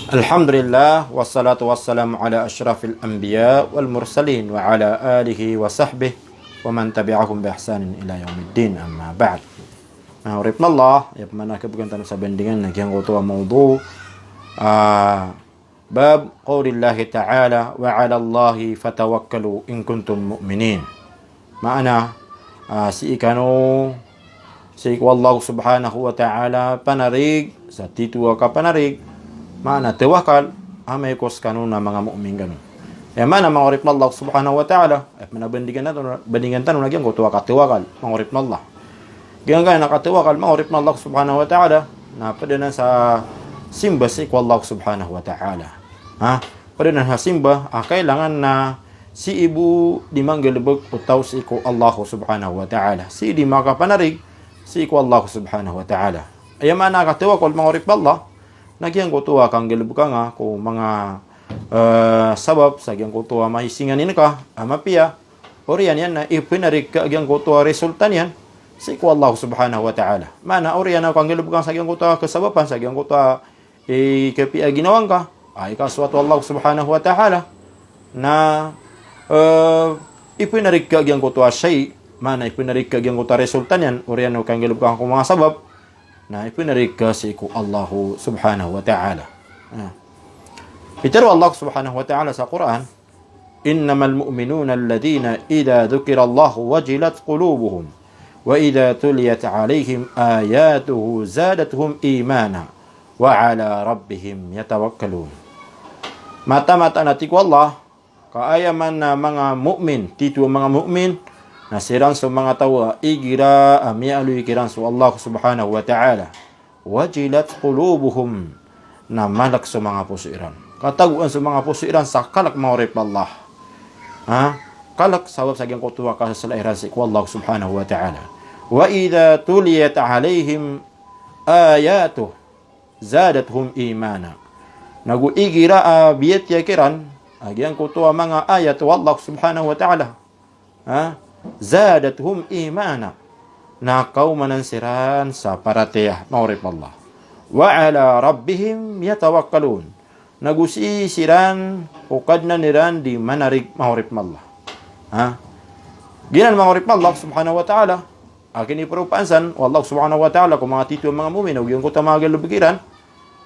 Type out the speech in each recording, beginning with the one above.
Alhamdulillah wassalatu wassalamu ala asyrafil anbiya wal mursalin wa ala alihi wa sahbihi wa man tabi'ahum bi ihsanin ila yaumiddin, amma ba'd. Rahimahullah, ya pemana kebukan sa bendingan nagyang kutuwa mawdu bab qaulillahi ta'ala wa 'ala Allahi fatawakkalu in kuntum mu'minin. Maana si Allah subhanahu wa ta'ala panarig sa tituwa ka panarig mana tawakal amay kos kanun na mga mu'min ganun. Mana mangurip na Allah subhanahu wa ta'ala at bandingan tanong nagyang ko tuwa ka tawakal mangurip na Allah. Ganyan nakatawakal mangurip na Allah subhanahu wa ta'ala na pwede na sa simba si Allah subhanahu wa ta'ala. Pwede na sa simba kailangan na si ibu di manggalibag utaw si ko Allah subhanahu wa ta'ala. Si di makapanarig si ko Allah subhanahu wa ta'ala. Ayaman nakatawakal mangurip na Allah nagyang kutuwa kang gilbuka nga kung mga sabab sa gyang kutuwa mahisinganin ka amapia oriyan yan na ipinarig ka gyang kutuwa resulta niyan si ko Allah subhanahu wa ta'ala. Mana oriyan na kang gilbuka sa gyang kutuwa kasababan sa gyang kutuwa kapia ginawang ka ay kaswatu Allah subhanahu wa ta'ala na ipinarig ka gyang kutuwa shay mana ipinarig ka gyang kutuwa resulta niyan oriyan na kang gilbuka kung mga sabab na ipinarig ka si ko Allah subhanahu wa ta'ala. Itaro Allah subhanahu wa ta'ala sa Quran, innamal mu'minuna alladhina idha dhukira Allah wajilat qulubuhum wa idha tuliyat alayhim ayatuhu zadatuhum imana wa ala rabbihim yatawakkalun. Mata-mata nati ko Allah kaayaman na mga mu'min, titu mga mu'min nasiran sa mga tawa igira amialu ikiran sa Allah subhanahu wa ta'ala wajilat qulubuhum na malak sa mga pusiran kataguan sa mga pusiran sa kalak maurip Allah kalak sabab sa gyang kutuwa ka sa lairan sa Allah subhanahu wa ta'ala wa idha tuliyat alayhim ayatuh zadatuhum imana nagu igira biyat yakiran agyang kutuwa mga ayat wa Allah subhanahu wa ta'ala zadatuhum imana na kaumanansiran sa paratiyah maurip Allah wa ala rabbihim yatawakkalun nagusisiran ukad na niran di manarig maurip Allah ginan maurip Allah subhanahu wa ta'ala akin iparupansan wallahu subhanahu wa ta'ala kung mga tito mga mumin yung ko tamagal lubikiran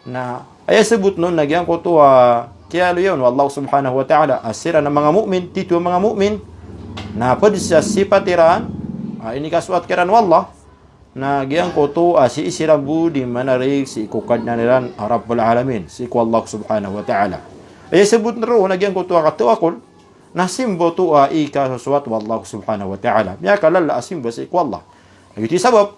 na ay sabut nun nagyang ko to kaya yun wallahu subhanahu wa ta'ala asira ng mga mumin tito mga mumin na pwede sa sipatiran ini kaswat kiran wallah na giyang koto si isirabu di manarig si ikukad na nilan Rabbul Alamin si ko Allah subhanahu wa ta'ala ay sabut na ro na giyang koto katuakol na simbo to ikaswat wallahu subhanahu wa ta'ala miya kalala simbo si ko Allah iti sabab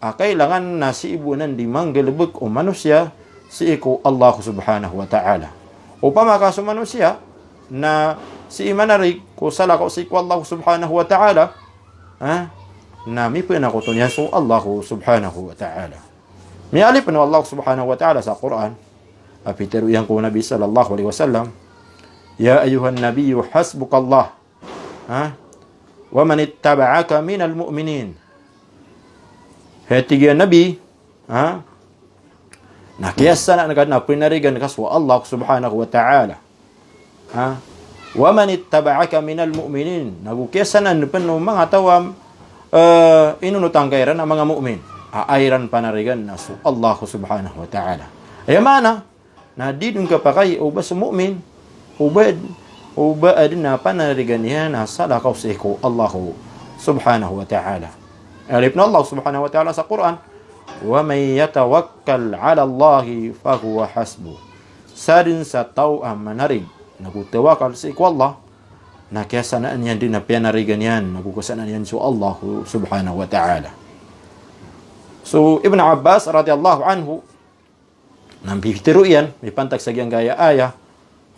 kailangan na si ibunan di manggalubog o manusia si ko Allah subhanahu wa ta'ala upama kaso manusia na si imanarig ko sala ko si Allah subhanahu wa ta'ala na mi pina ko to niya so Allah subhanahu wa ta'ala mi alip na Allah subhanahu wa ta'ala sa Quran apiteru yang ko Nabi sallallahu alaihi wasallam ya ayuhan nabiyyu hasbukallah wa man ittaba'aka minal mu'minin hetiga nabi nakiyasa na pinarigan kaswa Allah subhanahu wa ta'ala wa man ittaba'aka minal mu'minin nagukesanan pano mga tawam inunutang kairan ang mga mu'min aayran panarigan na su Allah subhanahu wa ta'ala ayamana na didun ka pa kay uba sa mu'min uba adin na panarigan niya na salakaw sa iko Allah subhanahu wa ta'ala alip na Allah subhanahu wa ta'ala sa Quran wa may yatawakkal ala Allah fahuwa hasbu sarin sa tao ang manarig nagutawakal sa iko Allah na kasanaan yan din na pinarigan yan nagukusanaan yan so Allah subhanahu wa ta'ala. So Ibn Abbas radiyallahu anhu nang bihitiru yan may pantag sa giyang gaya aya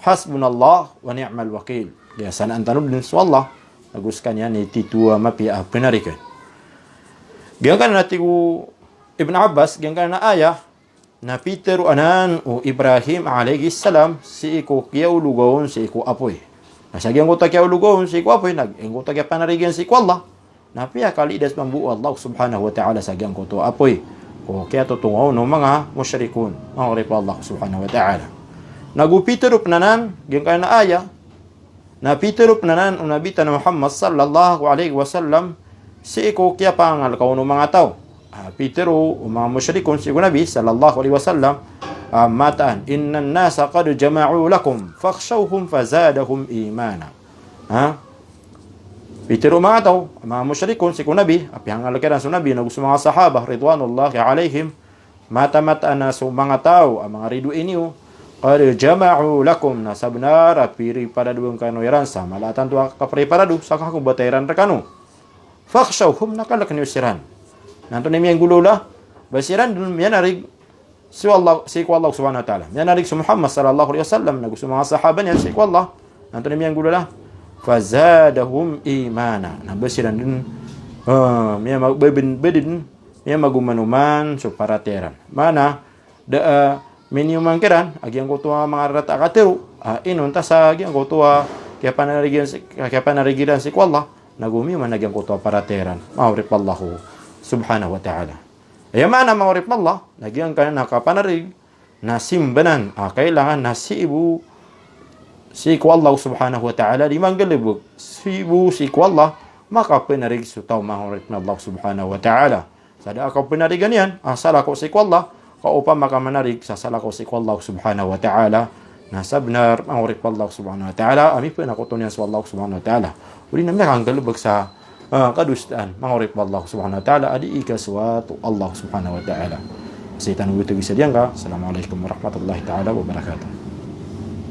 hasbunallah wa ni'mal wakil kaya sanaan tanong din so Allah naguskan yan ititua mapia pinarigan giyang ka na natigo Ibn Abbas giyang ka na aya na Peter anan o Ibrahim alayhi salam si iko kiyaw lugaon si iko apoy. Nasagyang ko kiyaw lugaon si iko apoy nag-ingo ta panarigan si iko Allah. Na piya kalidas mambu Allah subhanahu wa ta'ala sagyang ko to apoy. Ko kaya tutungaw no mga musyrikun. Ang ripa Allah subhanahu wa ta'ala. nagupitirup nanan gyud kana aya na pitirup nanan unabita na Muhammad sallallahu alaihi wasallam si iko kya pangal kauno mga tao. Pitiro mga musyrikon si Nabi sallallahu alaihi wasallam mataan innan nasa qad jama'u lakum fakhshawhum fazadahum imana. Pitiro mga tao mga musyrikon si Nabi apihangal kaya sa Nabi na gusto mga sahaba ridwanullahi alaihim mata-mata na sa mga tao ang mga riduin niyo qad jama'u lakum nasabnar apiri para duwang kanoiran sa malatan tuwa kapreparado sa kakubatiran rakano fakhshawhum nakalak niyo siran nanto ni miyang gulula basiran dun miyan narig si Allah subhanahu wa ta'ala miyan narig si Muhammad sallallahu alaihi wasallam na gusto mga sahaba niya si Allah nanto ni miyang gulula fazadahum imana nabasiran dun miyan magbebedin miyan magumanuman so parateran mana minyuman kiran agyang ko tuwa mga rata katero inon ta sa agyang ko tuwa kaya panarigiran si Allah nagumi man agyang ko tuwa parateran maurip Allahu subhanahu wa ta'ala ayamana maurip Allah agyang ka nakapanarig na simbanan kailangan na si Allah subhanahu wa ta'ala limang galibog si Allah makapanarig so tao maurip na Allah subhanahu wa ta'ala sada ako pinarigan yan sala ko si Allah kaupa makamanarig sa salako si Allah subhanahu wa ta'ala nasa benar mangurip Allah subhanahu wa ta'ala ami po nakutunyan sa Allah subhanahu wa ta'ala uli namin nakanggalubag sa kadustaan mangurip Allah subhanahu wa ta'ala adi ikaswatu Allah subhanahu wa ta'ala sa itanong ito isa diyan ka assalamualaikum warahmatullahi ta'ala wabarakatuh